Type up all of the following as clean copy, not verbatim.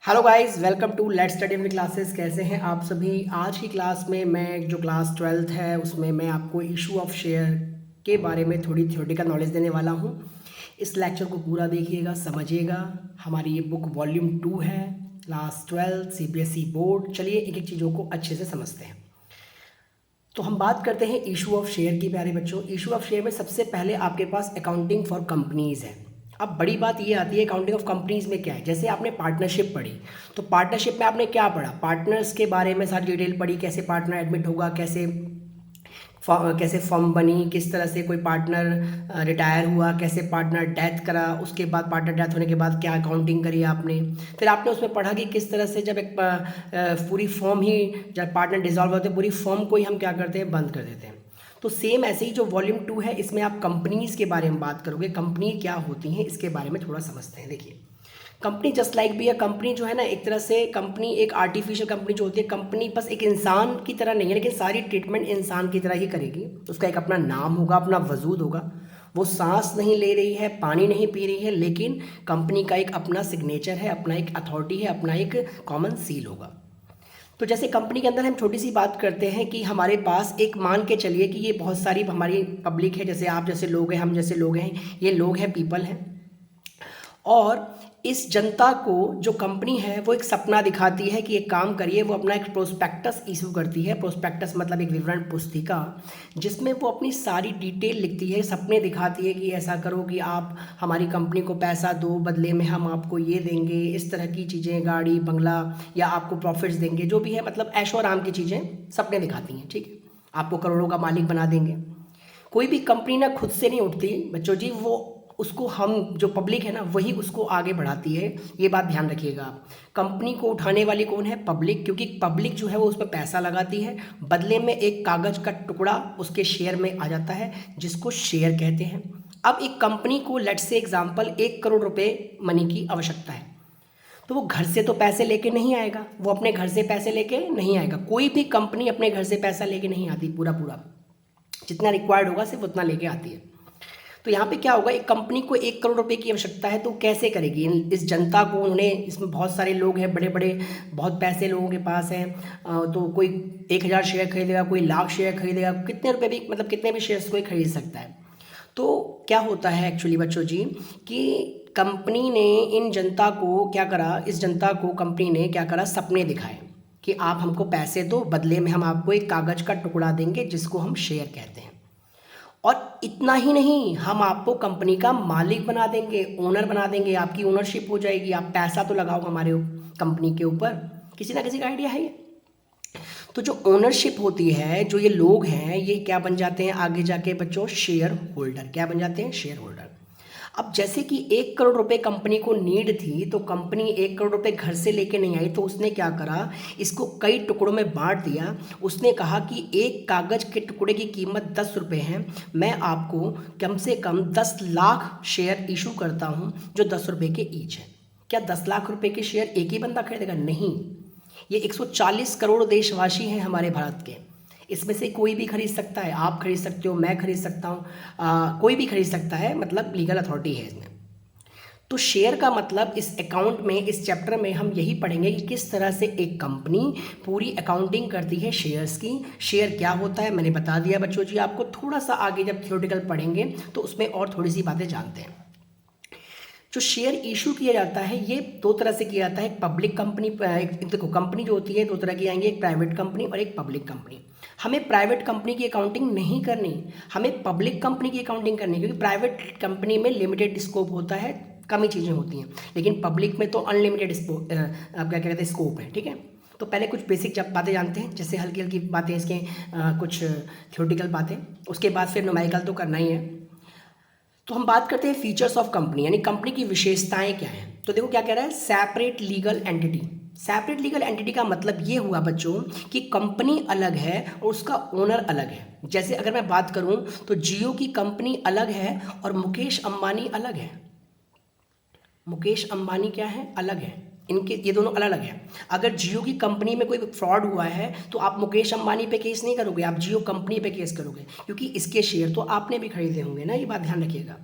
Hello guys, welcome to let's study अपनी classes. कैसे हैं आप सभी। आज की क्लास में मैं जो क्लास 12th है उसमें मैं आपको इशू ऑफ शेयर के बारे में थोड़ी थ्योरेटिकल नॉलेज देने वाला हूं। इस लेक्चर को पूरा देखिएगा, समझिएगा। हमारी ये बुक वॉल्यूम 2 है, क्लास 12 सीबीएसई बोर्ड। चलिए एक एक चीज़ों को अच्छे से समझते हैं। तो हम बात करते हैं इशू ऑफ शेयर की। प्यारे बच्चों, इशू ऑफ शेयर में सबसे पहले आपके पास अकाउंटिंग फॉर कंपनीज़ है। अब बड़ी बात ये आती है अकाउंटिंग ऑफ कंपनीज में क्या है। जैसे आपने पार्टनरशिप पढ़ी, तो पार्टनरशिप में आपने क्या पढ़ा, पार्टनर्स के बारे में सारी डिटेल पढ़ी, कैसे पार्टनर एडमिट होगा, कैसे फर्म बनी, किस तरह से कोई पार्टनर रिटायर हुआ, कैसे पार्टनर डेथ करा, उसके बाद पार्टनर डेथ होने के बाद क्या अकाउंटिंग करी आपने। फिर आपने उसमें पढ़ा कि किस तरह से जब एक पूरी फर्म ही, जब पार्टनर डिसॉल्व होते हैं पूरी फर्म को ही हम क्या करते हैं, बंद कर देते हैं। तो सेम ऐसे ही जो वॉल्यूम 2 है इसमें आप कंपनीज के बारे में बात करोगे, कंपनी क्या होती हैं इसके बारे में थोड़ा समझते हैं। देखिए, कंपनी जस्ट लाइक भी है। कंपनी जो है ना, एक तरह से कंपनी एक आर्टिफिशियल कंपनी जो होती है, कंपनी बस एक इंसान की तरह नहीं है, लेकिन सारी ट्रीटमेंट इंसान की तरह ही करेगी। उसका एक अपना नाम होगा, अपना वजूद होगा। वो सांस नहीं ले रही है, पानी नहीं पी रही है, लेकिन कंपनी का एक अपना सिग्नेचर है, अपना एक अथॉरिटी है, अपना एक कॉमन सील होगा। तो जैसे कंपनी के अंदर हम छोटी सी बात करते हैं कि हमारे पास एक, मान के चलिए कि ये बहुत सारी हमारी पब्लिक है, जैसे आप जैसे लोग हैं, हम जैसे लोग हैं, ये लोग हैं, पीपल हैं। और इस जनता को जो कंपनी है वो एक सपना दिखाती है कि एक काम करिए। वो अपना एक प्रोस्पेक्टस इशू करती है। प्रोस्पेक्टस मतलब एक विवरण पुस्तिका, जिसमें वो अपनी सारी डिटेल लिखती है, सपने दिखाती है कि ऐसा करो कि आप हमारी कंपनी को पैसा दो, बदले में हम आपको ये देंगे, इस तरह की चीज़ें, गाड़ी बंगला, या आपको प्रॉफिट्स देंगे, जो भी है, मतलब ऐशो आराम की चीज़ें सपने दिखाती हैं। ठीक है, आपको करोड़ों का मालिक बना देंगे। कोई भी कंपनी ना खुद से नहीं उठती बच्चों जी, वो उसको हम जो पब्लिक है ना, वही उसको आगे बढ़ाती है। ये बात ध्यान रखिएगा आप। कंपनी को उठाने वाली कौन है, पब्लिक, क्योंकि पब्लिक जो है वो उसमें पैसा लगाती है, बदले में एक कागज का टुकड़ा उसके शेयर में आ जाता है, जिसको शेयर कहते हैं। अब एक कंपनी को लेट्स से एग्जांपल 1 करोड़ रुपए मनी की आवश्यकता है, तो वो घर से तो पैसे लेके नहीं आएगा, वो अपने घर से पैसे लेके नहीं आएगा। कोई भी कंपनी अपने घर से पैसा लेके नहीं आती, पूरा पूरा जितना रिक्वायर्ड होगा सिर्फ उतना लेके आती है। तो यहाँ पे क्या होगा, एक कंपनी को 1 करोड़ रुपए की आवश्यकता है, तो कैसे करेगी। इस जनता को, उन्हें, इसमें बहुत सारे लोग हैं, बड़े बड़े बहुत पैसे लोगों के पास हैं। तो कोई 1000 शेयर खरीदेगा, कोई लाख शेयर खरीदेगा, कितने रुपए भी, मतलब कितने भी शेयर्स कोई खरीद सकता है। तो क्या होता है एक्चुअली बच्चों जी, कि कंपनी ने इन जनता को क्या करा, इस जनता को कंपनी ने क्या करा, सपने दिखाए कि आप हमको पैसे दो, बदले में हम आपको एक कागज का टुकड़ा देंगे, जिसको हम शेयर कहते हैं। और इतना ही नहीं, हम आपको कंपनी का मालिक बना देंगे, ओनर बना देंगे, आपकी ओनरशिप हो जाएगी, आप पैसा तो लगाओ हमारे कंपनी के ऊपर। किसी ना किसी का आइडिया है ये। तो जो ओनरशिप होती है, जो ये लोग हैं, ये क्या बन जाते हैं आगे जाके बच्चों, शेयर होल्डर। क्या बन जाते हैं, शेयर होल्डर। अब जैसे कि 1 करोड़ रुपए कंपनी को नीड थी, तो कंपनी 1 करोड़ रुपए घर से लेके नहीं आई, तो उसने क्या करा, इसको कई टुकड़ों में बांट दिया। उसने कहा कि एक कागज के टुकड़े की कीमत 10 रुपये है, मैं आपको कम से कम 10 लाख शेयर इशू करता हूँ, जो 10 रुपये के ईच है। क्या 10 लाख रुपए के शेयर एक ही बंदा खरीदेगा? नहीं, ये 140 करोड़ देशवासी हैं हमारे भारत के। इसमें से कोई भी खरीद सकता है, आप खरीद सकते हो, मैं खरीद सकता हूँ, कोई भी खरीद सकता है, मतलब लीगल अथॉरिटी है इसमें। तो शेयर का मतलब इस अकाउंट में, इस चैप्टर में हम यही पढ़ेंगे कि किस तरह से एक कंपनी पूरी अकाउंटिंग करती है शेयर्स की। शेयर क्या होता है मैंने बता दिया बच्चों जी आपको। थोड़ा सा आगे जब थ्योरेटिकल पढ़ेंगे तो उसमें और थोड़ी सी बातें जानते हैं। जो शेयर इशू किया जाता है ये दो तरह से किया जाता है। एक पब्लिक कंपनी, देखो कंपनी जो होती है दो तरह की आएंगी, एक प्राइवेट कंपनी और एक पब्लिक कंपनी। हमें प्राइवेट कंपनी की अकाउंटिंग नहीं करनी, हमें पब्लिक कंपनी की अकाउंटिंग करनी, क्योंकि प्राइवेट कंपनी में लिमिटेड स्कोप होता है, कम ही चीज़ें होती हैं, लेकिन पब्लिक में तो अनलिमिटेड क्या कहते हैं, स्कोप है। ठीक है, तो पहले कुछ बेसिक जब बातें जानते हैं, जैसे हल्की हल्की बातें इसके, कुछ थ्योरेटिकल बातें, उसके बाद फिर न्यूमेरिकल तो करना ही है। तो हम बात करते हैं फीचर्स ऑफ कंपनी, यानी कंपनी की विशेषताएं क्या हैं। तो देखो क्या कह रहा है, separate legal entity. Separate legal entity का मतलब ये हुआ बच्चों कि कंपनी अलग है और उसका ओनर अलग है। जैसे अगर मैं बात करूं तो जियो की कंपनी अलग है और मुकेश अंबानी अलग है। मुकेश अंबानी क्या है, अलग है, इनके ये दोनों अलग अलग हैं। अगर जियो की कंपनी में कोई फ्रॉड हुआ है तो आप मुकेश अंबानी पे केस नहीं करोगे, आप जियो कंपनी पे केस करोगे, क्योंकि इसके शेयर तो आपने भी खरीदे होंगे ना, ये बात ध्यान रखिएगा।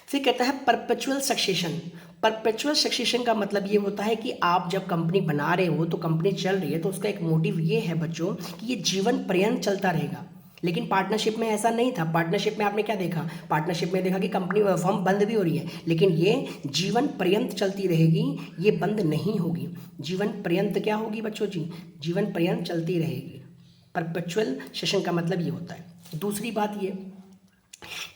फिर कहता है परपेचुअल सक्सेशन। परपेचुअल सक्सेशन का मतलब ये होता है कि आप जब कंपनी बना रहे हो तो कंपनी चल रही है तो उसका एक मोटिव ये है बच्चों कि ये जीवन पर्यंत चलता रहेगा। लेकिन पार्टनरशिप में ऐसा नहीं था। पार्टनरशिप में आपने क्या देखा, पार्टनरशिप में देखा कि कंपनी फर्म बंद भी हो रही है, लेकिन ये जीवन पर्यंत चलती रहेगी, ये बंद नहीं होगी। जीवन पर्यंत क्या होगी बच्चों जी, जीवन पर्यंत चलती रहेगी। परपेचुअल सेशन का मतलब ये होता है। दूसरी बात ये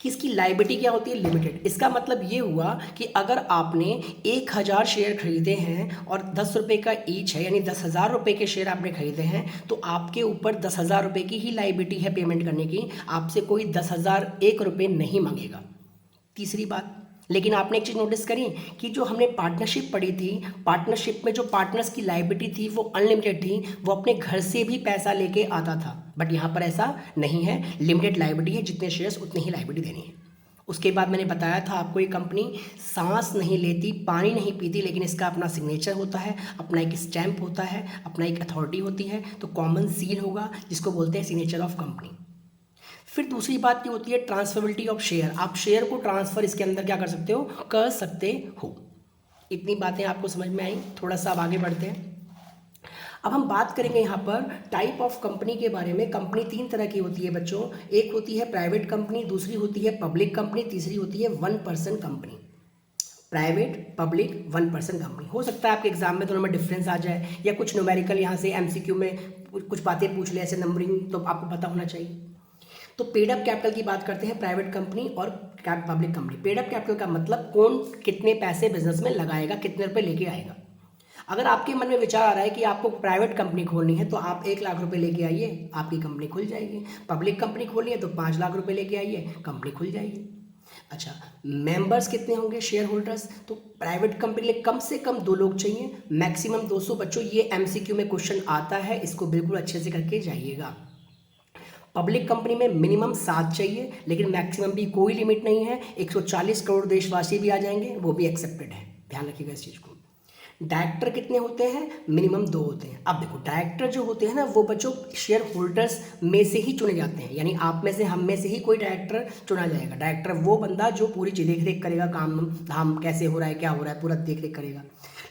कि इसकी लायबिलिटी क्या होती है, लिमिटेड। इसका मतलब ये हुआ कि अगर आपने 1000 शेयर खरीदे हैं और 10 रुपये का ईच है, यानी 10,000 रुपये के शेयर आपने खरीदे हैं, तो आपके ऊपर 10,000 रुपये की ही लायबिलिटी है पेमेंट करने की। आपसे कोई 10,001 रुपये नहीं मांगेगा। तीसरी बात, लेकिन आपने एक चीज़ नोटिस करी कि जो हमने पार्टनरशिप पढ़ी थी, पार्टनरशिप में जो पार्टनर्स की लायबिलिटी थी वो अनलिमिटेड थी, वो अपने घर से भी पैसा लेके आता था। बट यहाँ पर ऐसा नहीं है, लिमिटेड लायबिलिटी है, जितने शेयर्स उतनी ही लायबिलिटी देनी है। उसके बाद मैंने बताया था आपको, ये कंपनी सांस नहीं लेती, पानी नहीं पीती, लेकिन इसका अपना सिग्नेचर होता है, अपना एक स्टैंप होता है, अपना एक अथॉरिटी होती है, तो कॉमन सील होगा जिसको बोलते हैं सिग्नेचर ऑफ कंपनी। फिर दूसरी बात ये होती है ट्रांसफरेबिलिटी ऑफ शेयर। आप शेयर को ट्रांसफ़र इसके अंदर क्या कर सकते हो, कर सकते हो। इतनी बातें आपको समझ में आई। थोड़ा सा अब आगे बढ़ते हैं। अब हम बात करेंगे यहाँ पर टाइप ऑफ कंपनी के बारे में। कंपनी 3 तरह की होती है बच्चों। एक होती है प्राइवेट कंपनी, दूसरी होती है पब्लिक कंपनी, तीसरी होती है 1 person company. Private, public, 1 person company. हो सकता है आपके एग्जाम में दोनों में डिफरेंस आ जाए, या कुछ न्यूमेरिकल यहाँ से एमसीक्यू में कुछ बातें पूछ ले, ऐसे नंबरिंग, तो आपको पता होना चाहिए। तो पेड अप कैपिटल की बात करते हैं, प्राइवेट कंपनी और public company. Paid up capital का मतलब कौन कितने पैसे बिजनेस में लगाएगा, कितने रुपए लेके आएगा। अगर आपके मन में विचार आ रहा है कि आपको प्राइवेट कंपनी खोलनी है तो आप 1 लाख रुपए लेके आइए, आपकी कंपनी खुल जाएगी। पब्लिक कंपनी खोलनी है तो 5 लाख रुपए लेके आइए, कंपनी खुल जाएगी। अच्छा, मेंबर्स कितने होंगे, शेयर होल्डर्स? तो प्राइवेट कंपनी के लिए कम से कम 2 लोग चाहिए, मैक्सिमम 200। बच्चों ये एमसीक्यू में क्वेश्चन आता है, इसको बिल्कुल अच्छे से करके जाइएगा। पब्लिक कंपनी में मिनिमम 7 चाहिए, लेकिन मैक्सिमम भी कोई लिमिट नहीं है। 140 करोड़ देशवासी भी आ जाएंगे, वो भी एक्सेप्टेड है, ध्यान रखिएगा इस चीज़ को। डायरेक्टर कितने होते हैं, मिनिमम 2 होते हैं। अब देखो, डायरेक्टर जो होते हैं ना, वो बच्चों शेयर होल्डर्स में से ही चुने जाते हैं, यानी आप में से, हम में से ही कोई डायरेक्टर चुना जाएगा। डायरेक्टर वो बंदा जो पूरी देख रेख करेगा, काम धाम कैसे हो रहा है, क्या हो रहा है, पूरा देख रेख करेगा।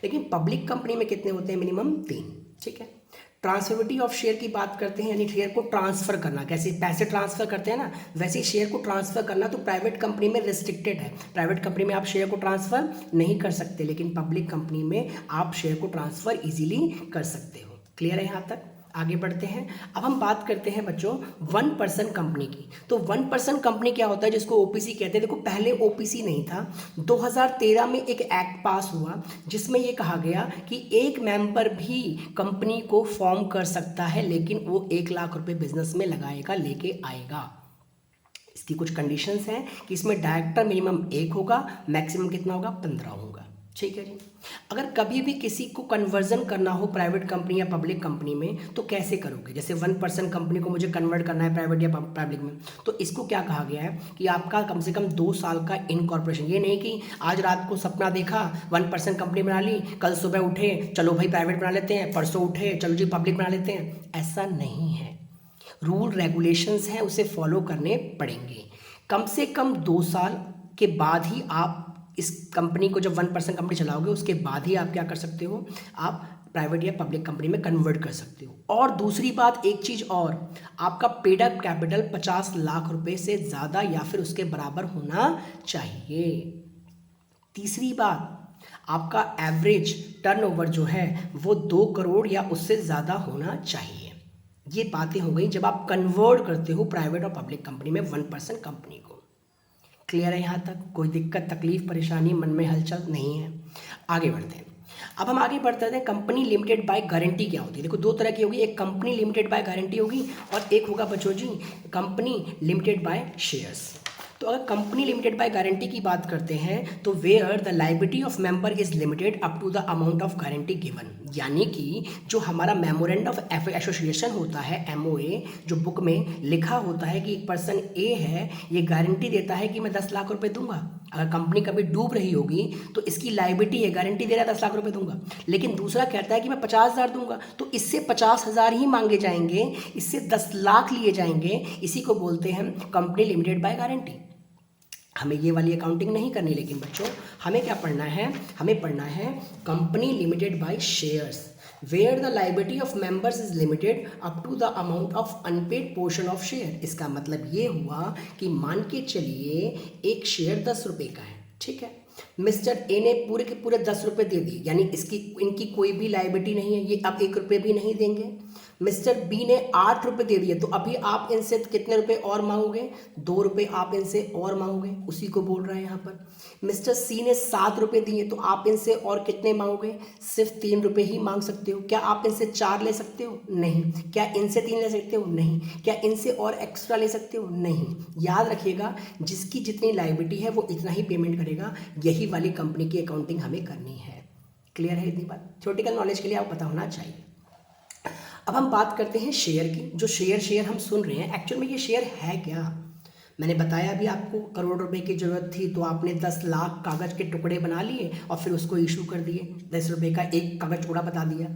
लेकिन पब्लिक कंपनी में कितने होते हैं, मिनिमम 3। ठीक है। ट्रांसफरेबिलिटी ऑफ शेयर की बात करते हैं, यानी शेयर को ट्रांसफर करना। कैसे पैसे ट्रांसफर करते हैं ना, वैसे ही शेयर को ट्रांसफर करना तो प्राइवेट कंपनी में रिस्ट्रिक्टेड है। प्राइवेट कंपनी में आप शेयर को ट्रांसफर नहीं कर सकते, लेकिन पब्लिक कंपनी में आप शेयर को ट्रांसफर इजीली कर सकते हो। क्लियर है यहाँ तक? आगे बढ़ते हैं। अब हम बात करते हैं बच्चों 1 पर्सन कंपनी की। तो 1 पर्सन कंपनी क्या होता है, जिसको ओपीसी कहते हैं। देखो, पहले ओपीसी नहीं था। 2013 में एक एक्ट पास हुआ जिसमें ये कहा गया कि एक मेंबर भी कंपनी को फॉर्म कर सकता है, लेकिन वो 1 लाख रुपए बिजनेस में लगाएगा, लेके आएगा। इसकी कुछ कंडीशंस हैं कि इसमें डायरेक्टर मिनिमम 1 होगा, मैक्सिमम कितना होगा, 15 होगा। ठीक है जी। अगर कभी भी किसी को कन्वर्जन करना हो प्राइवेट कंपनी या पब्लिक कंपनी में, तो कैसे करोगे? जैसे 1 पर्सन कंपनी को मुझे कन्वर्ट करना है प्राइवेट या पब्लिक में, तो इसको क्या कहा गया है कि आपका कम से कम 2 साल का इनकॉर्पोरेशन। ये नहीं कि आज रात को सपना देखा 1 पर्सन कंपनी बना ली, कल सुबह उठे चलो भाई प्राइवेट बना लेते हैं, परसों उठे चलो जी पब्लिक बना लेते हैं। ऐसा नहीं है। रूल रेगुलेशंस हैं, उसे फॉलो करने पड़ेंगे। कम से कम 2 साल के बाद ही आप इस कंपनी को, जब 1 पर्सन कंपनी चलाओगे उसके बाद ही आप क्या कर सकते हो, आप प्राइवेट या पब्लिक कंपनी में कन्वर्ट कर सकते हो। और दूसरी बात, एक चीज़ और, आपका पेड अप कैपिटल 50 लाख रुपए से ज़्यादा या फिर उसके बराबर होना चाहिए। तीसरी बात, आपका एवरेज टर्नओवर जो है वो 2 करोड़ या उससे ज़्यादा होना चाहिए। ये बातें हो गई जब आप कन्वर्ट करते हो प्राइवेट और पब्लिक कंपनी में 1 पर्सन कंपनी को। क्लियर है यहाँ तक? कोई दिक्कत, तकलीफ, परेशानी, मन में हलचल नहीं है? आगे बढ़ते हैं। अब हम आगे बढ़ते हैं, कंपनी लिमिटेड बाय गारंटी क्या होती है। देखो, 2 तरह की होगी, एक कंपनी लिमिटेड बाय गारंटी होगी और एक होगा बच्चों जी कंपनी लिमिटेड बाय शेयर्स। तो अगर कंपनी लिमिटेड बाय गारंटी की बात करते हैं तो where the liability of member is limited up to the amount of guarantee given. यानी कि जो हमारा मेमोरेंडम ऑफ एसोसिएशन होता है, एमओए, जो बुक में लिखा होता है कि एक पर्सन ए है, ये गारंटी देता है कि मैं 10 लाख रुपए दूंगा। अगर कंपनी कभी डूब रही होगी तो इसकी लायबिलिटी है, गारंटी दे रहा है 10 लाख रुपए दूंगा। लेकिन दूसरा कहता है कि मैं 50,000 दूंगा, तो इससे 50,000 ही मांगे जाएंगे, इससे 10 लाख लिए जाएंगे। इसी को बोलते हैं कंपनी लिमिटेड बाय गारंटी। हमें ये वाली अकाउंटिंग नहीं करनी, लेकिन बच्चों हमें क्या पढ़ना है, हमें पढ़ना है company limited by shares where the liability of members is limited up to the amount of unpaid portion of share. इसका मतलब ये हुआ कि मान के चलिए एक शेयर 10 रुपये का है, ठीक है, मिस्टर ए ने पूरे के पूरे 10 रुपये दे दिए, यानी इनकी कोई भी लाइबिलिटी नहीं है, ये अब 1 रुपये भी नहीं देंगे। मिस्टर बी ने 8 रुपये दे दिए, तो अभी आप इनसे कितने रुपए और मांगोगे, 2 रुपये आप इनसे और मांगोगे, उसी को बोल रहा है यहाँ पर। मिस्टर सी ने 7 रुपये दिए, तो आप इनसे और कितने मांगोगे, सिर्फ 3 रुपये ही मांग सकते हो। क्या आप इनसे 4 ले सकते हो, नहीं। क्या इनसे 3 ले सकते हो, नहीं। क्या इनसे और एक्स्ट्रा ले सकते हो, नहीं। याद रखिएगा, जिसकी जितनी लायबिलिटी है वो इतना ही पेमेंट करेगा, यही वाली कंपनी की अकाउंटिंग हमें करनी है। क्लियर है इतनी बात, थ्योरेटिकल नॉलेज के लिए आपको पता होना चाहिए। अब हम बात करते हैं शेयर की। जो शेयर हम सुन रहे हैं, एक्चुअल में ये शेयर है क्या। मैंने बताया भी आपको, करोड़ रुपए की ज़रूरत थी तो आपने 10 लाख कागज़ के टुकड़े बना लिए और फिर उसको इशू कर दिए, 10 रुपये का एक कागज़ टुकड़ा बता दिया।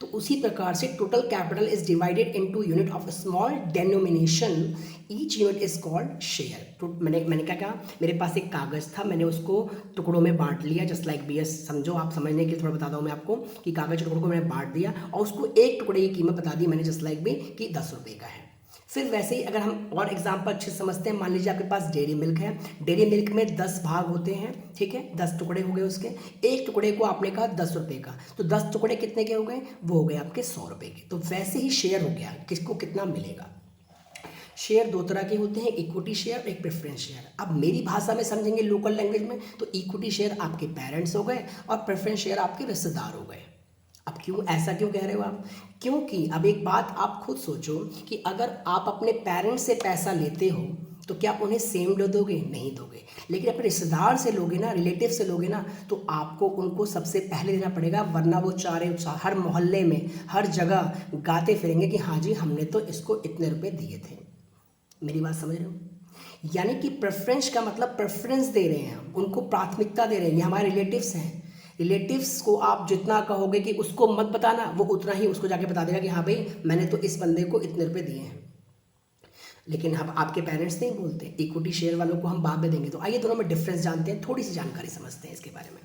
तो उसी प्रकार से total capital is divided into unit of small denomination, each unit is called share. तो मैंने क्या कहा, मेरे पास एक कागज़ था, मैंने उसको टुकड़ों में बांट लिया, जस्ट लाइक BS समझो, आप समझने के लिए थोड़ा बताता हूँ मैं आपको कि कागज़ के टुकड़ों को मैंने बांट दिया और उसको एक टुकड़े की कीमत बता दी मैंने, जस्ट लाइक भी कि 10 रुपये का है। फिर वैसे ही अगर हम और एग्जाम्पल अच्छे समझते हैं, मान लीजिए आपके पास डेयरी मिल्क है, डेयरी मिल्क में 10 भाग होते हैं, ठीक है, 10 टुकड़े हो गए उसके, एक टुकड़े को आपने कहा 10 रुपये का, तो 10 टुकड़े कितने के हो गए, वो हो गए आपके 100 रुपये के। तो वैसे ही शेयर हो गया, किसको कितना मिलेगा। शेयर 2 तरह के होते हैं, इक्विटी शेयर, एक प्रेफरेंस शेयर। अब मेरी भाषा में समझेंगे, लोकल लैंग्वेज में, तो इक्विटी शेयर आपके पेरेंट्स हो गए और प्रेफरेंस शेयर आपके रिश्तेदार हो गए। अब क्यों ऐसा क्यों कह रहे हो आप, क्योंकि अब एक बात आप खुद सोचो कि अगर आप अपने पेरेंट्स से पैसा लेते हो तो क्या उन्हें सेम दोगे, नहीं दोगे। लेकिन अपने रिश्तेदार से लोगे ना, रिलेटिव से लोगे ना, तो आपको उनको सबसे पहले देना पड़ेगा, वरना वो हर मोहल्ले में हर जगह गाते फिरेंगे कि हाँ जी हमने तो इसको इतने रुपए दिए थे। मेरी बात समझ रहे हो, यानी कि प्रेफरेंस का मतलब प्रेफरेंस दे रहे हैं हम, उनको प्राथमिकता दे रहे हैं। ये हमारे रिलेटिव्स हैं, रिलेटिव्स को आप जितना कहोगे कि उसको मत बताना, वो उतना ही उसको जाके बता देगा कि हाँ भाई मैंने तो इस बंदे को इतने रुपए दिए हैं। लेकिन हम आपके पेरेंट्स नहीं बोलते, इक्विटी शेयर वालों को हम बाद में देंगे। तो आइए दोनों में डिफरेंस जानते हैं, थोड़ी सी जानकारी समझते हैं इसके बारे में।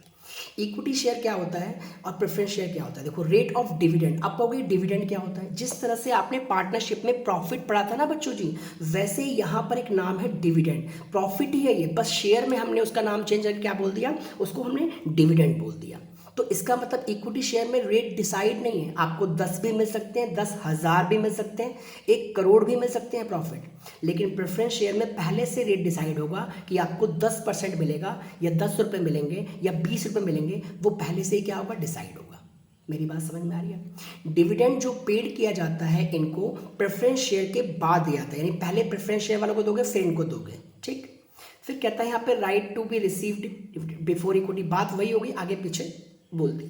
इक्विटी शेयर क्या होता है और प्रेफरेंस शेयर क्या होता है। देखो, रेट ऑफ डिविडेंड, आप कहोगे डिविडेंड क्या होता है। जिस तरह से आपने पार्टनरशिप में प्रॉफिट पढ़ा था ना बच्चों जी, वैसे ही यहाँ पर एक नाम है डिविडेंड। प्रॉफिट ही है ये, बस शेयर में हमने उसका नाम चेंज करके क्या बोल दिया, उसको हमने डिविडेंड बोल दिया। तो इसका मतलब इक्विटी शेयर में रेट डिसाइड नहीं है, आपको 10 भी मिल सकते हैं, 10,000 भी मिल सकते हैं, 1 करोड़ भी मिल सकते हैं प्रॉफिट। लेकिन प्रेफरेंस शेयर में पहले से रेट डिसाइड होगा कि आपको 10% मिलेगा या 10 रुपये मिलेंगे या 20 रुपये मिलेंगे, वो पहले से ही क्या होगा, डिसाइड होगा। मेरी बात समझ में आ रही है। डिविडेंड जो पेड किया जाता है इनको प्रेफरेंस शेयर के बाद दिया जाता है, यानी पहले प्रेफरेंस शेयर वालों को दोगे फिर इनको दोगे, ठीक। फिर कहता है यहाँ पे right to be received before equity, बात वही होगी, आगे पीछे बोल दी।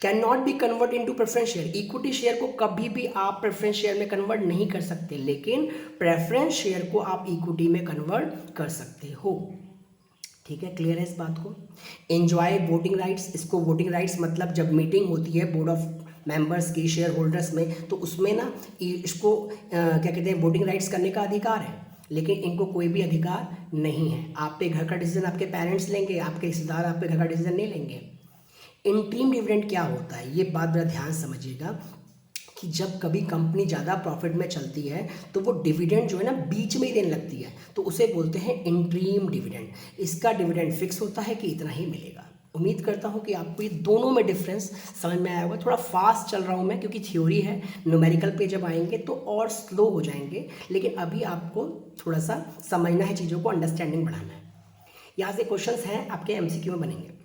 Can not be convert into preference share, equity share को कभी भी आप प्रेफरेंस शेयर में कन्वर्ट नहीं कर सकते, लेकिन प्रेफरेंस शेयर को आप इक्विटी में कन्वर्ट कर सकते हो। ठीक है, क्लियर है इस बात को। एंजॉय वोटिंग राइट्स, इसको वोटिंग राइट्स मतलब जब मीटिंग होती है बोर्ड ऑफ मेंबर्स की, शेयर होल्डर्स में, तो उसमें ना इसको क्या कहते हैं, वोटिंग राइट्स करने का अधिकार है, लेकिन इनको कोई भी अधिकार नहीं है। आप पे घर का डिसीजन आपके पेरेंट्स लेंगे, आपके रिश्तेदार आप पे घर का डिसीजन नहीं लेंगे। इंटरिम डिविडेंड क्या होता है, ये बात बड़ा ध्यान समझिएगा कि जब कभी कंपनी ज़्यादा प्रॉफिट में चलती है तो वो डिविडेंड जो है ना बीच में ही देने लगती है, तो उसे बोलते हैं इंटरिम डिविडेंड। इसका डिविडेंड फिक्स होता है कि इतना ही मिलेगा। उम्मीद करता हूँ कि आपको ये दोनों में डिफरेंस समझ में आया होगा। थोड़ा फास्ट चल रहा हूँ मैं क्योंकि थ्योरी है, न्यूमेरिकल पे जब आएंगे तो और स्लो हो जाएंगे, लेकिन अभी आपको थोड़ा सा समझना है, चीज़ों को अंडरस्टैंडिंग बढ़ाना है। यहाँ से क्वेश्चंस हैं आपके MCQ में बनेंगे।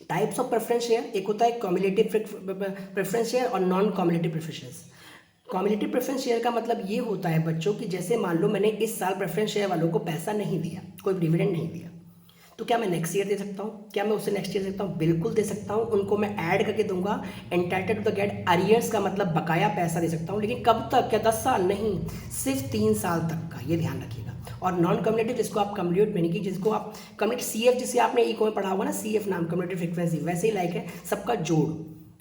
टाइप्स ऑफ प्रेफरेंस शेयर, एक होता है कम्युलेटिव प्रेफरेंस शेयर और non cumulative preference. Cumulative preference share का मतलब ये होता है बच्चों कि जैसे मान लो मैंने इस साल प्रेफरेंस शेयर वालों को पैसा नहीं दिया, कोई डिविडेंड नहीं दिया, तो क्या मैं नेक्स्ट ईयर दे सकता हूँ, क्या मैं उससे नेक्स्ट ईयर दे सकता हूँ, बिल्कुल दे सकता हूँ। उनको मैं ऐड करके दूंगा। Entitled to the get arrears का मतलब बकाया पैसा दे सकता हूँ, लेकिन कब तक, क्या 10 साल नहीं, सिर्फ 3 साल तक का, ये ध्यान रखिएगा। और नॉन कम्युलेटिव जिसको आप कम्युलेट में, जिसको आप कम्युलेट CF, जिसे आपने इको में पढ़ा होगा ना, CF नाम कम्युलेटिव फ्रीक्वेंसी, वैसे ही लाइक है सबका जोड़।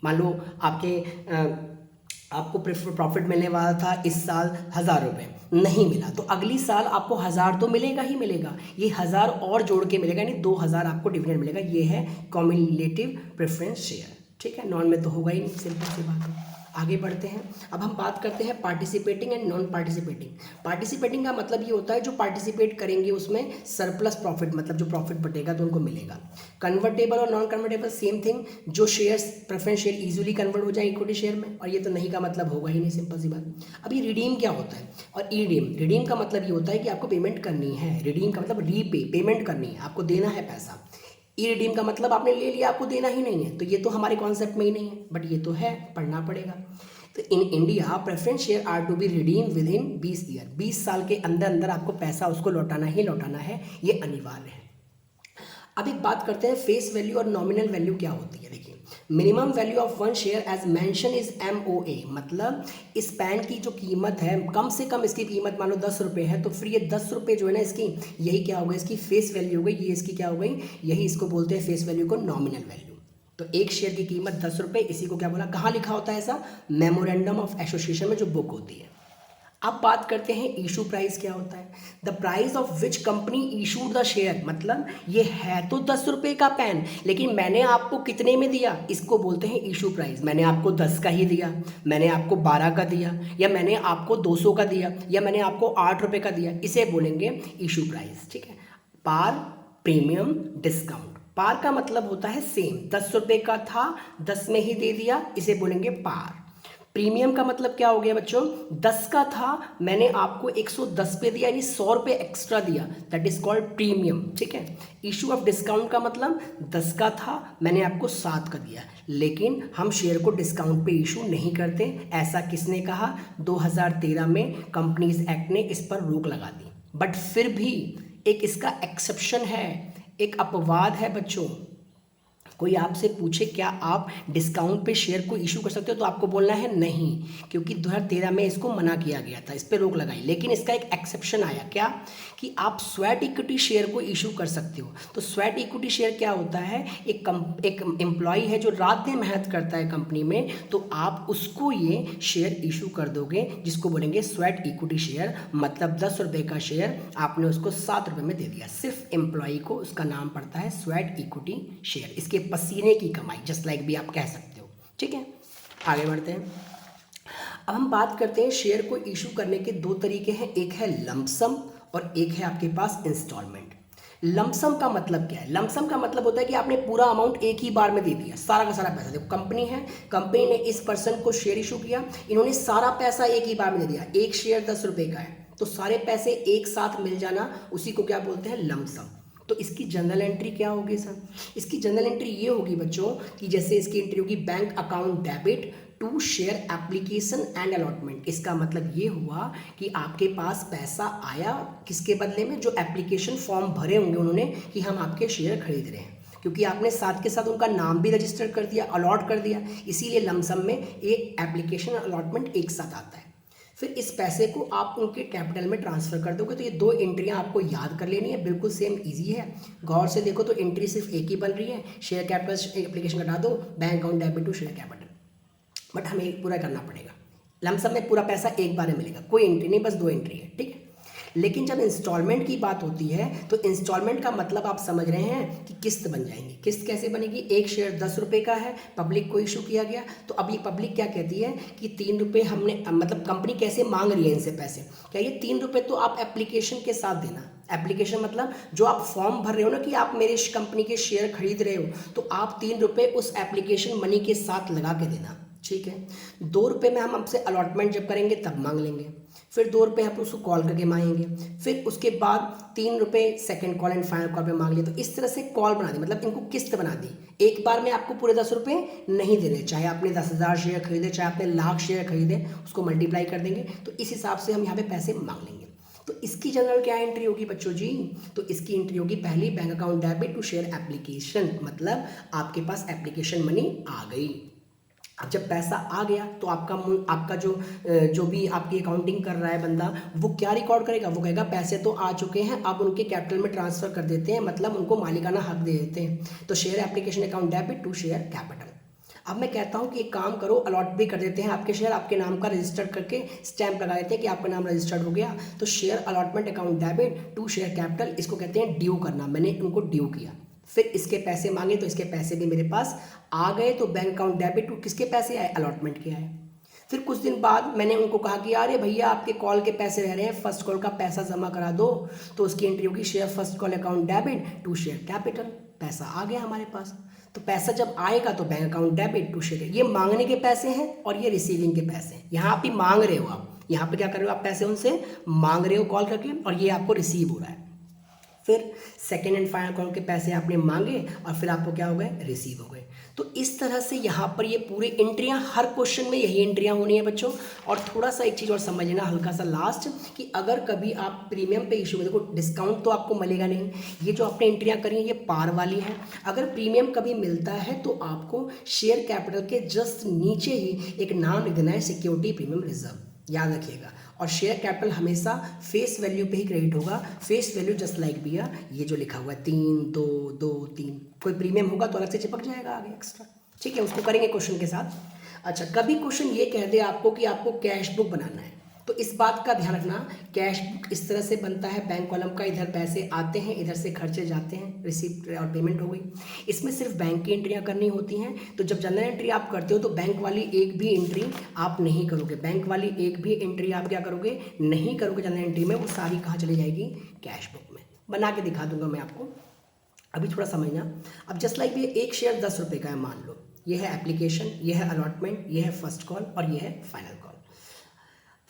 मान लो आपके आपको प्रॉफिट मिलने वाला था इस साल 1,000 रुपये, नहीं मिला, तो अगली साल आपको 1,000 तो मिलेगा ही मिलेगा, ये 1,000 और जोड़ के मिलेगा, यानी 2,000 आपको डिविडेंड मिलेगा। ये है कॉम्युलेटिव प्रेफरेंस शेयर, ठीक है। नॉन में तो होगा ही नहीं, सिंपल सी बात है। आगे बढ़ते हैं। अब हम बात करते हैं participating and non participating. Participating का मतलब ये होता है जो पार्टिसिपेट करेंगे उसमें सरप्लस प्रॉफिट, मतलब जो प्रॉफिट बटेगा तो उनको मिलेगा। कन्वर्टेबल और नॉन कन्वर्टेबल सेम थिंग, जो shares preference share easily convert हो जाए इक्विटी शेयर में, और ये तो नहीं का मतलब होगा ही नहीं, सिंपल सी बात। अब ये रिडीम क्या होता है और ईडीम, रिडीम का मतलब ये होता है कि आपको पेमेंट करनी है, रिडीम का मतलब रीपे, पेमेंट करनी है, आपको देना है पैसा। ई रिडीम का मतलब आपने ले लिया, आपको देना ही नहीं है, तो ये तो हमारे कॉन्सेप्ट में ही नहीं है, बट ये तो है, पढ़ना पड़ेगा। तो in India preference share are to be redeem within 20 year, 20 साल के अंदर अंदर आपको पैसा उसको लौटाना ही लौटाना है, ये अनिवार्य है। अब एक बात करते हैं फेस वैल्यू और नॉमिनल वैल्यू क्या होती है। देखिए, minimum value of one share as mention is MOA, मतलब इस पैन की जो कीमत है, कम से कम इसकी कीमत मान लो 10 रुपये है, तो फिर ये 10 रुपये जो है ना इसकी, यही क्या होगा, इसकी फेस वैल्यू हो गई, ये इसकी क्या हो गई, यही इसको बोलते हैं फेस वैल्यू को नॉमिनल वैल्यू। तो एक शेयर की कीमत 10 रुपये, इसी को क्या बोला, कहाँ लिखा होता है ऐसा, मेमोरेंडम ऑफ एसोसिएशन में जो बुक होती है। अब बात करते हैं इशू प्राइस क्या होता है। The price of which company issued the share, मतलब ये है तो 10 रुपये का पेन, लेकिन मैंने आपको कितने में दिया, इसको बोलते हैं इशू प्राइस। मैंने आपको 10 का ही दिया, मैंने आपको 12 का दिया, या मैंने आपको 200 का दिया, या मैंने आपको 8 रुपये का दिया, इसे बोलेंगे इशू प्राइस, ठीक है। पार, प्रीमियम, डिस्काउंट। पार का मतलब होता है सेम, 10 रुपये का था, 10 में ही दे दिया, इसे बोलेंगे पार। प्रीमियम का मतलब क्या हो गया बच्चों, 10 का था, मैंने आपको 110 पे दिया, यानी 100 रुपये एक्स्ट्रा दिया, दैट इज कॉल्ड प्रीमियम, ठीक है। इशू ऑफ डिस्काउंट का मतलब 10 का था, मैंने आपको 7 का दिया, लेकिन हम शेयर को डिस्काउंट पे इशू नहीं करते। ऐसा किसने कहा, 2013 में कंपनीज एक्ट ने इस पर रोक लगा दी। बट फिर भी एक इसका एक्सेप्शन है, एक अपवाद है बच्चों। कोई आपसे पूछे क्या आप डिस्काउंट पे शेयर को इशू कर सकते हो, तो आपको बोलना है नहीं, क्योंकि 2013 में इसको मना किया गया था, इस पर रोक लगाई। लेकिन इसका एक एक्सेप्शन आया, क्या, कि आप स्वेट इक्विटी शेयर को इशू कर सकते हो। तो स्वेट इक्विटी शेयर क्या होता है, एक एम्प्लॉय है जो रात दिन मेहनत करता है कंपनी में, तो आप उसको ये शेयर इशू कर दोगे, जिसको बोलेंगे स्वेट इक्विटी शेयर। मतलब 10 रुपये का शेयर आपने उसको 7 रुपये में दे दिया, सिर्फ एम्प्लॉय को, उसका नाम पड़ता है स्वेट इक्विटी शेयर, इसके पसीने की कमाई, जस्ट लाइक भी आप कह सकते हो, ठीक है। आगे बढ़ते हैं। अब हम बात करते हैं शेयर को इशू करने के दो तरीके हैं, एक है लमसम और एक है आपके पास इंस्टॉलमेंट। लमसम का मतलब क्या है, लमसम का मतलब होता है कि आपने पूरा अमाउंट एक ही बार में दे दिया, सारा का सारा पैसा। देखो कंपनी है, कंपनी ने इस पर्सन को शेयर इशू किया, इन्होंने सारा पैसा एक ही बार में दे दिया, एक शेयर 10 रुपये का है, तो सारे पैसे एक साथ मिल जाना, उसी को क्या बोलते हैं, लमसम। तो इसकी जनरल एंट्री क्या होगी सर, इसकी जनरल एंट्री ये होगी बच्चों कि जैसे इसकी एंट्री होगी bank account debit to share application and allotment. इसका मतलब ये हुआ कि आपके पास पैसा आया किसके बदले में, जो एप्लीकेशन फॉर्म भरे होंगे उन्होंने कि हम आपके शेयर खरीद रहे हैं, क्योंकि आपने साथ के साथ उनका नाम भी रजिस्टर कर दिया, अलॉट कर दिया, इसीलिए लमसम में एक एप्लीकेशन अलॉटमेंट एक साथ आता है। फिर इस पैसे को आप उनके कैपिटल में ट्रांसफ़र कर दोगे। तो ये दो एंट्रियां आपको याद कर लेनी है, बिल्कुल सेम इजी है। गौर से देखो तो एंट्री सिर्फ एक ही बन रही है, शेयर कैपिटल एप्लीकेशन घटा दो, bank account debit to share capital, but हमें पूरा करना पड़ेगा। लमसम में पूरा पैसा एक बार में मिलेगा, कोई एंट्री नहीं, बस दो एंट्री है, ठीक है। लेकिन जब इंस्टॉलमेंट की बात होती है तो इंस्टॉलमेंट का मतलब आप समझ रहे हैं कि किस्त बन जाएंगी। किस्त कैसे बनेगी, एक शेयर 10 रुपये का है, पब्लिक को इशू किया गया, तो अब ये पब्लिक क्या कहती है कि 3 रुपये हमने, मतलब कंपनी कैसे मांग रही है इनसे पैसे, क्या ये 3 रुपये तो आप एप्लीकेशन के साथ देना। एप्लीकेशन मतलब जो आप फॉर्म भर रहे हो ना कि आप मेरे कंपनी के शेयर खरीद रहे हो, तो आप 3 रुपये उस एप्लीकेशन मनी के साथ लगा के देना, ठीक है। 2 रुपये में हम आपसे अलॉटमेंट जब करेंगे तब मांग लेंगे, फिर 2 रुपये आप उसको कॉल करके मांगेंगे, फिर उसके बाद 3 रुपये second call and final call पे मांग लिया। तो इस तरह से कॉल बना दी, मतलब इनको किस्त बना दी। एक बार में आपको पूरे 10 रुपये नहीं देने, चाहे आपने 10,000 शेयर खरीदे, चाहे आपने लाख शेयर खरीदे, उसको मल्टीप्लाई कर देंगे, तो इस हिसाब से हम यहाँ पे पैसे मांग लेंगे। तो इसकी जनरल क्या एंट्री होगी बच्चों जी, तो इसकी एंट्री होगी पहली bank account debit to share application, मतलब आपके पास एप्लीकेशन मनी आ गई। अब जब पैसा आ गया तो आपका जो भी आपकी अकाउंटिंग कर रहा है बंदा, वो क्या रिकॉर्ड करेगा, वो कहेगा पैसे तो आ चुके हैं, अब उनके कैपिटल में ट्रांसफ़र कर देते हैं, मतलब उनको मालिकाना हक दे देते हैं। तो share application account debit to share capital. अब मैं कहता हूँ कि एक काम करो, अलॉट भी कर देते हैं आपके शेयर, आपके नाम का रजिस्टर करके स्टैंप लगा देते हैं कि आपका नाम रजिस्टर्ड हो गया। तो share allotment account debit to share capital, इसको कहते हैं ड्यू करना। मैंने उनको ड्यू किया, फिर इसके पैसे मांगे तो इसके पैसे भी मेरे पास आ गए। तो बैंक अकाउंट डेबिट टू किसके पैसे आए, अलॉटमेंट के आए। फिर कुछ दिन बाद मैंने उनको कहा कि अरे भैया आपके कॉल के पैसे रह रहे हैं, फर्स्ट कॉल का पैसा जमा करा दो। तो उसकी एंट्री होगी share first call account debit to share capital, पैसा आ गया हमारे पास। तो पैसा जब आएगा तो bank account debit to share, ये मांगने के पैसे हैं और ये रिसीविंग के पैसे हैं। यहाँ पे मांग रहे हो आप, यहाँ पे क्या कर रहे हो आप, पैसे उनसे मांग रहे हो कॉल करके, और ये आपको रिसीव हो रहा है। फिर सेकेंड एंड फाइनल कॉल के पैसे आपने मांगे और फिर आपको क्या हो गए, रिसीव हो गए। तो इस तरह से यहाँ पर ये पूरी एंट्रियाँ, हर क्वेश्चन में यही एंट्रियाँ होनी है बच्चों। और थोड़ा सा एक चीज़ और समझना हल्का सा लास्ट, कि अगर कभी आप प्रीमियम पे इशू में, देखो डिस्काउंट तो आपको मिलेगा नहीं, ये जो आपने एंट्रियाँ करी हैं ये पार वाली है। अगर प्रीमियम कभी मिलता है तो आपको शेयर कैपिटल के जस्ट नीचे ही एक नाम लिख देना है, सिक्योरिटी प्रीमियम रिजर्व, याद रखिएगा। और शेयर कैपिटल हमेशा फेस वैल्यू पे ही क्रेडिट होगा, फेस वैल्यू जस्ट लाइक भैया ये जो लिखा हुआ है 3 2 2 3, कोई प्रीमियम होगा तो अलग से चिपक जाएगा आगे एक्स्ट्रा, ठीक है, उसको करेंगे क्वेश्चन के साथ। अच्छा, कभी क्वेश्चन ये कह दे आपको कि आपको कैश बुक बनाना है, तो इस बात का ध्यान रखना, कैश बुक इस तरह से बनता है बैंक कॉलम का, इधर पैसे आते हैं, इधर से खर्चे जाते हैं, रिसीप्ट और पेमेंट हो गई। इसमें सिर्फ बैंक की एंट्रियाँ करनी होती हैं। तो जब जनरल एंट्री आप करते हो तो बैंक वाली एक भी एंट्री आप नहीं करोगे, बैंक वाली एक भी एंट्री आप क्या करोगे, नहीं करोगे जनरल एंट्री में, वो सारी कहाँ चली जाएगी, कैश बुक में। बना के दिखा दूंगा मैं आपको, अभी थोड़ा समझना। अब जस्ट लाइक ये एक शेयर 10 रुपये का है मान लो, ये है एप्लीकेशन, ये है अलॉटमेंट, ये है फर्स्ट कॉल और ये है फाइनल कॉल।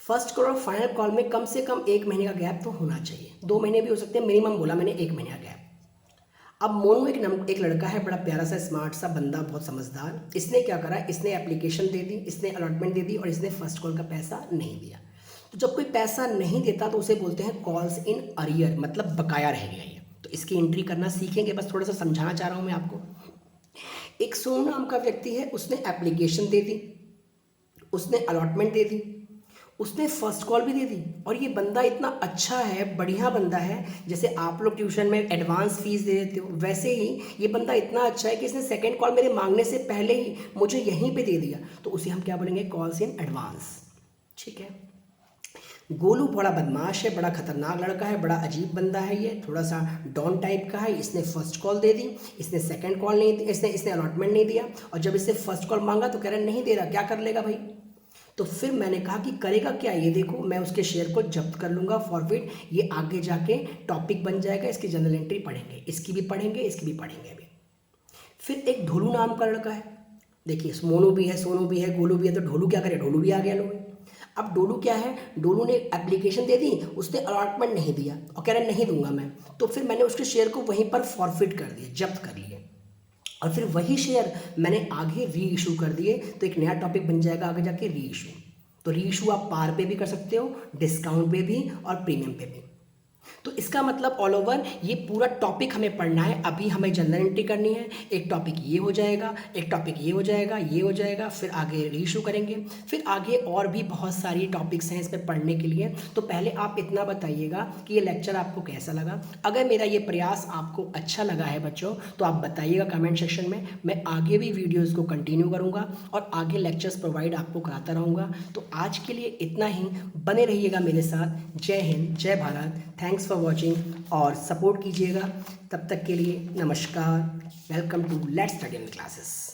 फर्स्ट कॉल और फाइनल कॉल में कम से कम 1 महीने का गैप तो होना चाहिए, 2 महीने भी हो सकते हैं, मिनिमम बोला मैंने 1 महीने का गैप। अब मोनू एक लड़का है, बड़ा प्यारा सा स्मार्ट सा बंदा, बहुत समझदार। इसने क्या करा, इसने एप्लीकेशन दे दी, इसने अलॉटमेंट दे दी और इसने फर्स्ट कॉल का पैसा नहीं दिया। तो जब कोई पैसा नहीं देता तो उसे बोलते हैं कॉल्स इन अरियर, मतलब बकाया रह गया ये। तो इसकी एंट्री करना सीखेंगे, बस थोड़ा सा समझाना चाह रहा हूँ मैं आपको। एक सोनू नाम का व्यक्ति है, उसने एप्लीकेशन दे दी, उसने अलॉटमेंट दे दी, उसने फर्स्ट कॉल भी दे दी। और ये बंदा इतना अच्छा है, बढ़िया बंदा है, जैसे आप लोग ट्यूशन में एडवांस फीस दे देते हो वैसे ही ये बंदा इतना अच्छा है कि इसने सेकंड कॉल मेरे मांगने से पहले ही मुझे यहीं पे दे दिया। तो उसे हम क्या बोलेंगे, कॉल्स इन एडवांस, ठीक है। गोलू बड़ा बदमाश है, बड़ा खतरनाक लड़का है, बड़ा अजीब बंदा है, ये थोड़ा सा डॉन टाइप का है। इसने फर्स्ट कॉल दे दी, इसने सेकंड कॉल नहीं दी, इसने अलॉटमेंट नहीं दिया, और जब इससे फर्स्ट कॉल मांगा तो कह रहा नहीं दे रहा, क्या कर लेगा भाई। तो फिर मैंने कहा कि करेगा क्या, ये देखो मैं उसके शेयर को जब्त कर लूँगा, फॉरवर्ड, ये आगे जाके टॉपिक बन जाएगा, इसकी जनरल एंट्री पढ़ेंगे, इसकी भी पढ़ेंगे, इसकी भी पढ़ेंगे अभी। फिर एक ढोलू नाम का लड़का है, देखिए मोनू भी है, सोनू भी है, गोलू भी है, तो ढोलू क्या करे, ढोलू भी आ गया लोग। अब डोलू क्या है, डोलू ने एप्लीकेशन दे दी, उसने अलॉटमेंट नहीं दिया और कह रहा नहीं दूंगा मैं। तो फिर मैंने उसके शेयर को वहीं पर फॉरफिट कर दिया, जब्त कर लिए, और फिर वही शेयर मैंने आगे री इशू कर दिए। तो एक नया टॉपिक बन जाएगा आगे जाके, री इशू। तो री इशू आप पार पे भी कर सकते हो, डिस्काउंट पे भी और प्रीमियम पे भी। तो इसका मतलब ऑल ओवर ये पूरा टॉपिक हमें पढ़ना है। अभी हमें जनरल एंट्री करनी है, एक टॉपिक ये हो जाएगा, एक टॉपिक ये हो जाएगा, ये हो जाएगा, फिर आगे रीइशू करेंगे, फिर आगे और भी बहुत सारी टॉपिक्स हैं इसमें पढ़ने के लिए। तो पहले आप इतना बताइएगा कि ये लेक्चर आपको कैसा लगा। अगर मेरा ये प्रयास आपको अच्छा लगा है बच्चों तो आप बताइएगा कमेंट सेक्शन में, मैं आगे भी वीडियोज़ को कंटिन्यू करूँगा और आगे लेक्चर्स प्रोवाइड आपको कराता रहूँगा। तो आज के लिए इतना ही, बने रहिएगा मेरे साथ। जय हिंद, जय भारत, थैंक्स फॉर वॉचिंग और सपोर्ट कीजिएगा। तब तक के लिए नमस्कार, welcome to let's study in classes.